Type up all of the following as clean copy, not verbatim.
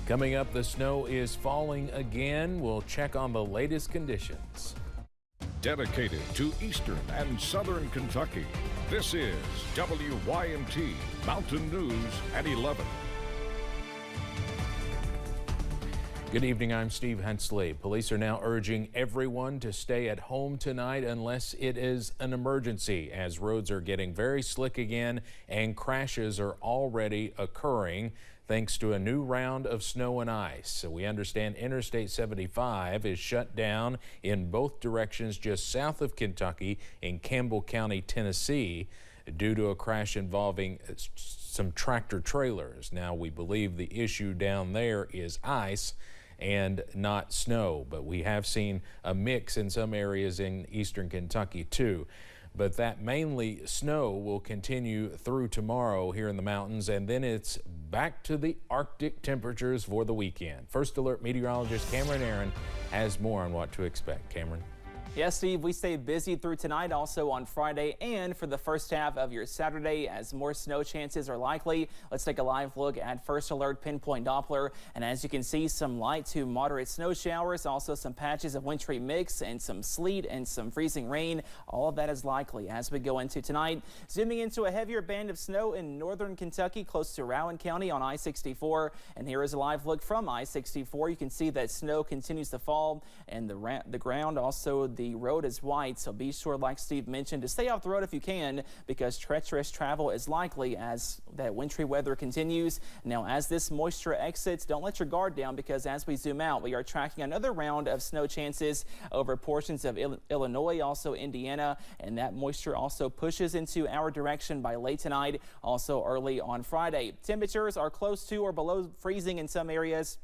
Coming up, the snow is falling again. We'll check on the latest conditions. Dedicated to Eastern and Southern Kentucky, this is WYMT Mountain News at 11. Good evening, I'm Steve Hensley. Police are now urging everyone to stay at home tonight unless it is an emergency, as roads are getting very slick again and crashes are already occurring thanks to a new round of snow and ice. So we understand Interstate 75 is shut down in both directions just south of Kentucky in Campbell County, Tennessee, due to a crash involving some tractor trailers. Now, we believe the issue down there is ice and not snow, but we have seen a mix in some areas in eastern Kentucky too. But that mainly snow will continue through tomorrow here in the mountains, and then it's back to the Arctic temperatures for the weekend. First Alert meteorologist Cameron Aaron has more on what to expect. Cameron. Yes, Steve, we stay busy through tonight, also on Friday and for the first half of your Saturday as more snow chances are likely. Let's take a live look at First Alert Pinpoint Doppler. And as you can see, some light to moderate snow showers, also some patches of wintry mix and some sleet and some freezing rain. All of that is likely as we go into tonight. Zooming into a heavier band of snow in northern Kentucky, close to Rowan County on I-64. And here is a live look from I-64. You can see that snow continues to fall and the ground, also the road is white, so be sure, like Steve mentioned, to stay off the road if you can, because treacherous travel is likely as that wintry weather continues. Now, as this moisture exits, don't let your guard down, because as we zoom out, we are tracking another round of snow chances over portions of Illinois, also Indiana, and that moisture also pushes into our direction by late tonight, also early on Friday. Temperatures are close to or below freezing in some areas,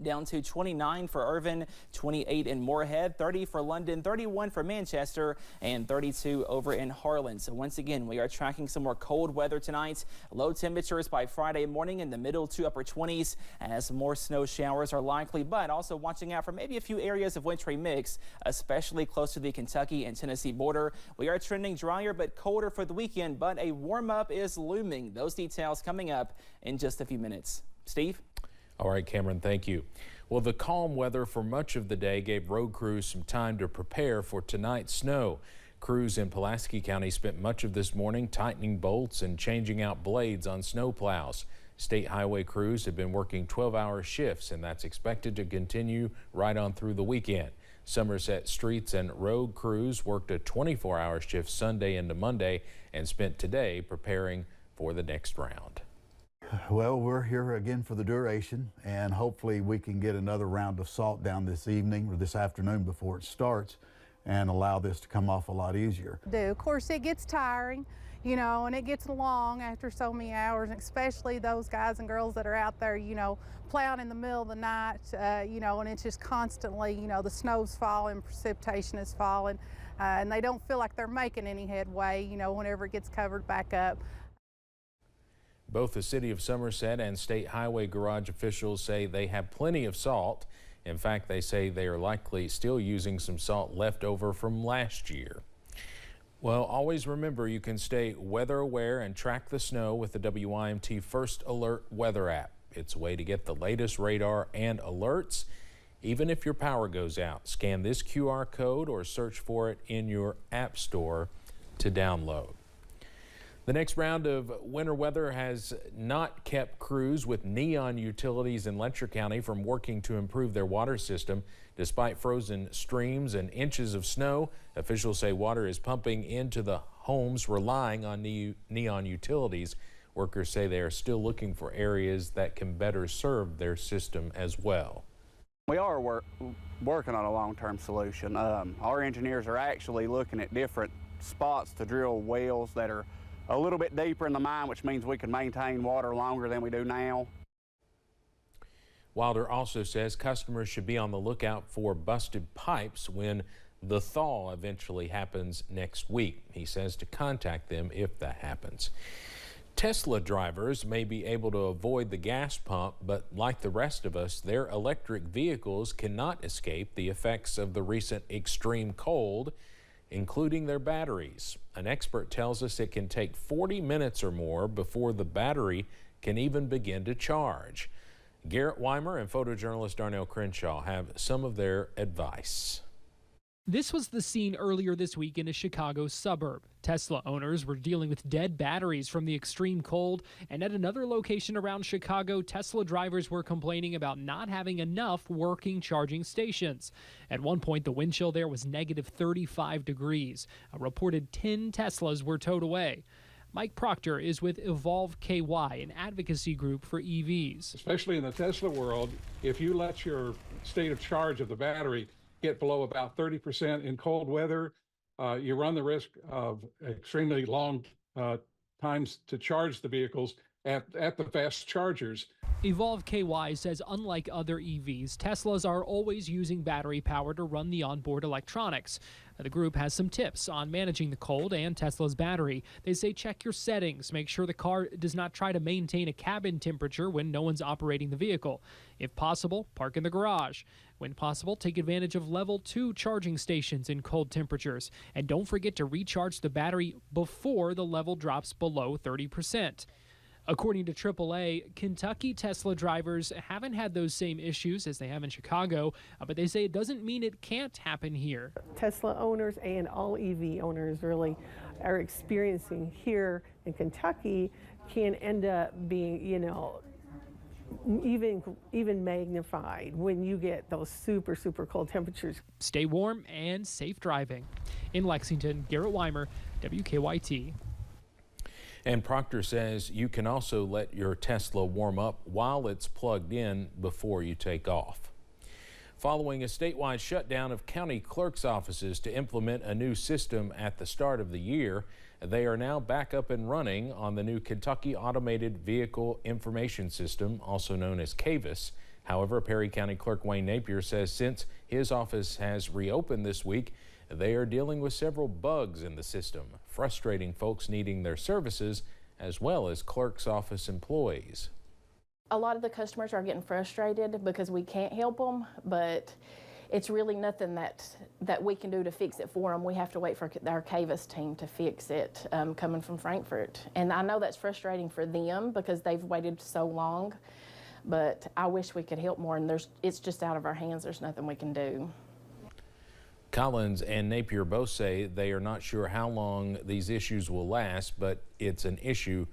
down to 29 for Irvine, 28 in Moorhead, 30 for London, 31 for Manchester, and 32 over in Harlan. So once again, we are tracking some more cold weather tonight. Low temperatures by Friday morning in the middle to upper 20s as more snow showers are likely, but also watching out for maybe a few areas of wintry mix, especially close to the Kentucky and Tennessee border. We are trending drier but colder for the weekend, but a warm up is looming. Those details coming up in just a few minutes. Steve? All right, Cameron, thank you. Well, the calm weather for much of the day gave road crews some time to prepare for tonight's snow. Crews in Pulaski County spent much of this morning tightening bolts and changing out blades on snow plows. State highway crews have been working 12-hour shifts, and that's expected to continue right on through the weekend. Somerset streets and road crews worked a 24-hour shift Sunday into Monday and spent today preparing for the next round. Well, we're here again for the duration, and hopefully we can get another round of salt down this evening or this afternoon before it starts and allow this to come off a lot easier. Of course, it gets tiring, you know, and it gets long after so many hours, especially those guys and girls that are out there, you know, plowing in the middle of the night, you know, and it's just constantly, you know, the snow's falling, precipitation is falling, and they don't feel like they're making any headway, you know, whenever it gets covered back up. Both the city of Somerset and state highway garage officials say they have plenty of salt. In fact, they say they are likely still using some salt left over from last year. Well, always remember you can stay weather aware and track the snow with the WYMT First Alert weather app. It's a way to get the latest radar and alerts, even if your power goes out. Scan this QR code or search for it in your app store to download. The next round of winter weather has not kept crews with Neon Utilities in Letcher County from working to improve their water system. Despite frozen streams and inches of snow, officials say water is pumping into the homes relying on Neon Utilities. Workers say they are still looking for areas that can better serve their system as well. We are working on a long-term solution. Our engineers are actually looking at different spots to drill wells that are a little bit deeper in the mine, which means we can maintain water longer than we do now. Wilder also says customers should be on the lookout for busted pipes when the thaw eventually happens next week. He says to contact them if that happens. Tesla drivers may be able to avoid the gas pump, but like the rest of us, their electric vehicles cannot escape the effects of the recent extreme cold, including their batteries. An expert tells us it can take 40 minutes or more before the battery can even begin to charge. Garrett Weimer and photojournalist Darnell Crenshaw have some of their advice. This was the scene earlier this week in a Chicago suburb. Tesla owners were dealing with dead batteries from the extreme cold, and at another location around Chicago, Tesla drivers were complaining about not having enough working charging stations. At one point, the wind chill there was negative 35 degrees. A reported 10 Teslas were towed away. Mike Proctor is with Evolve KY, an advocacy group for EVs. Especially in the Tesla world, if you let your state of charge of the battery get below about 30% in cold weather, you run the risk of extremely long times to charge the vehicles at the fast chargers. Evolve KY says unlike other EVs, Teslas are always using battery power to run the onboard electronics. The group has some tips on managing the cold and Tesla's battery. They say check your settings, make sure the car does not try to maintain a cabin temperature when no one's operating the vehicle. If possible, park in the garage. When possible, take advantage of level 2 charging stations in cold temperatures. And don't forget to recharge the battery before the level drops below 30%. According to AAA, Kentucky Tesla drivers haven't had those same issues as they have in Chicago, but they say it doesn't mean it can't happen here. Tesla owners and all EV owners really are experiencing here in Kentucky can end up being, even magnified when you get those super cold temperatures. Stay warm and safe driving. In Lexington, Garrett Weimer, WKYT. And Proctor says you can also let your Tesla warm up while it's plugged in before you take off. Following a statewide shutdown of county clerks' offices to implement a new system at the start of the year, they are now back up and running on the new Kentucky Automated Vehicle Information System, also known as CAVIS. However, Perry County Clerk Wayne Napier says since his office has reopened this week, they are dealing with several bugs in the system, frustrating folks needing their services as well as clerk's office employees. A lot of the customers are getting frustrated because we can't help them, but it's really nothing that we can do to fix it for them. We have to wait for our CAVIS team to fix it coming from Frankfurt. And I know that's frustrating for them because they've waited so long, but I wish we could help more, and it's just out of our hands. There's nothing we can do. Collins and Napier both say they are not sure how long these issues will last, but it's an issue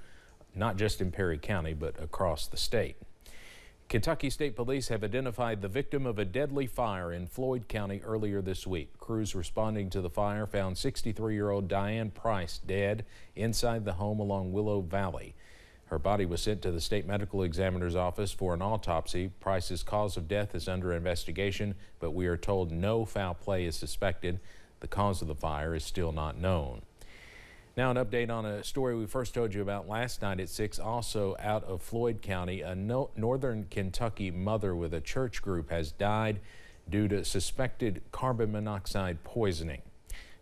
not just in Perry County, but across the state. Kentucky State Police have identified the victim of a deadly fire in Floyd County earlier this week. Crews responding to the fire found 63-year-old Diane Price dead inside the home along Willow Valley. Her body was sent to the state medical examiner's office for an autopsy. Price's cause of death is under investigation, but we are told no foul play is suspected. The cause of the fire is still not known. Now an update on a story we first told you about last night at 6, also out of Floyd County. A northern Kentucky mother with a church group has died due to suspected carbon monoxide poisoning.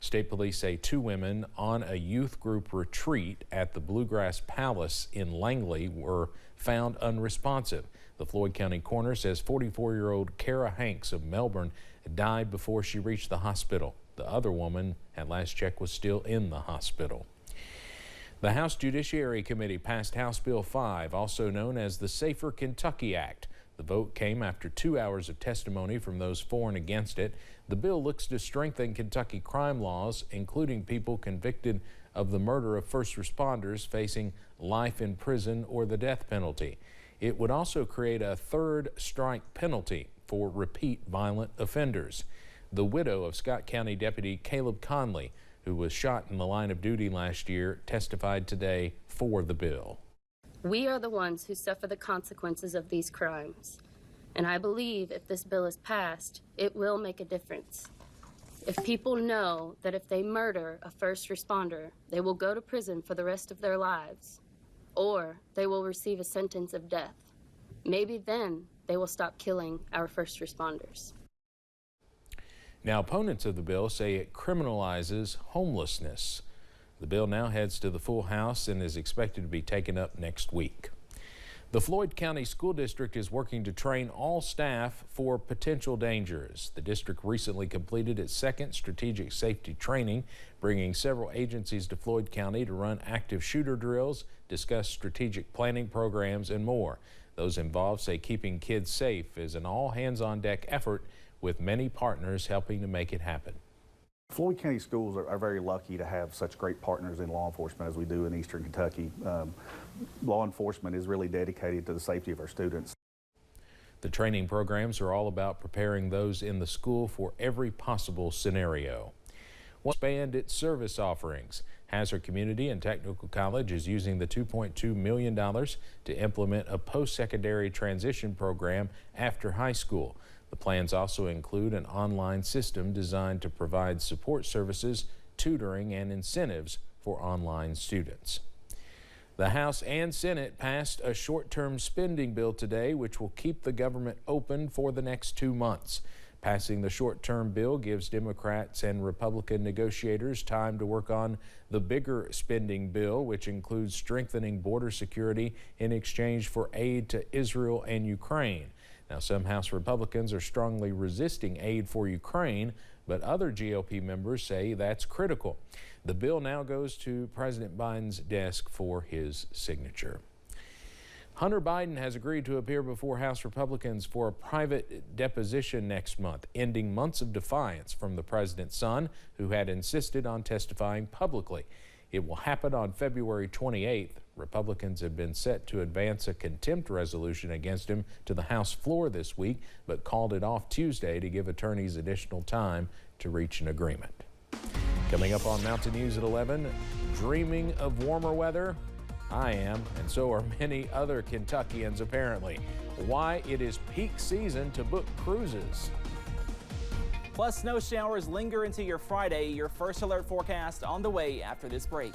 State police say 2 women on a youth group retreat at the Bluegrass Palace in Langley were found unresponsive. The Floyd County coroner says 44-year-old Kara Hanks of Melbourne died before she reached the hospital. The other woman, at last check, was still in the hospital. The House Judiciary Committee passed House Bill 5, also known as the Safer Kentucky Act. The vote came after 2 hours of testimony from those for and against it. The bill looks to strengthen Kentucky crime laws, including people convicted of the murder of first responders facing life in prison or the death penalty. It would also create a third strike penalty for repeat violent offenders. The widow of Scott County Deputy Caleb Conley, who was shot in the line of duty last year, testified today for the bill. We are the ones who suffer the consequences of these crimes. And I believe if this bill is passed, it will make a difference. If people know that if they murder a first responder, they will go to prison for the rest of their lives, or they will receive a sentence of death, maybe then they will stop killing our first responders. Now, opponents of the bill say it criminalizes homelessness. The bill now heads to the full House and is expected to be taken up next week. The Floyd County School District is working to train all staff for potential dangers. The district recently completed its second strategic safety training, bringing several agencies to Floyd County to run active shooter drills, discuss strategic planning programs, and more. Those involved say keeping kids safe is an all-hands-on-deck effort, with many partners helping to make it happen. Floyd County schools are very lucky to have such great partners in law enforcement as we do in Eastern Kentucky. Law enforcement is really dedicated to the safety of our students. The training programs are all about preparing those in the school for every possible scenario. We'll expand its service offerings. Hazard Community and Technical College is using the $2.2 million to implement a post-secondary transition program after high school. The plans also include an online system designed to provide support services, tutoring, and incentives for online students. The House and Senate passed a short-term spending bill today, which will keep the government open for the next 2 months. Passing the short-term bill gives Democrats and Republican negotiators time to work on the bigger spending bill, which includes strengthening border security in exchange for aid to Israel and Ukraine. Now, some House Republicans are strongly resisting aid for Ukraine, but other GOP members say that's critical. The bill now goes to President Biden's desk for his signature. Hunter Biden has agreed to appear before House Republicans for a private deposition next month, ending months of defiance from the president's son, who had insisted on testifying publicly. It will happen on February 28th. Republicans have been set to advance a contempt resolution against him to the House floor this week, but called it off Tuesday to give attorneys additional time to reach an agreement. Coming up on Mountain News at 11, dreaming of warmer weather? I am, and so are many other Kentuckians apparently. Why it is peak season to book cruises. Plus, snow showers linger into your Friday. Your first alert forecast on the way after this break.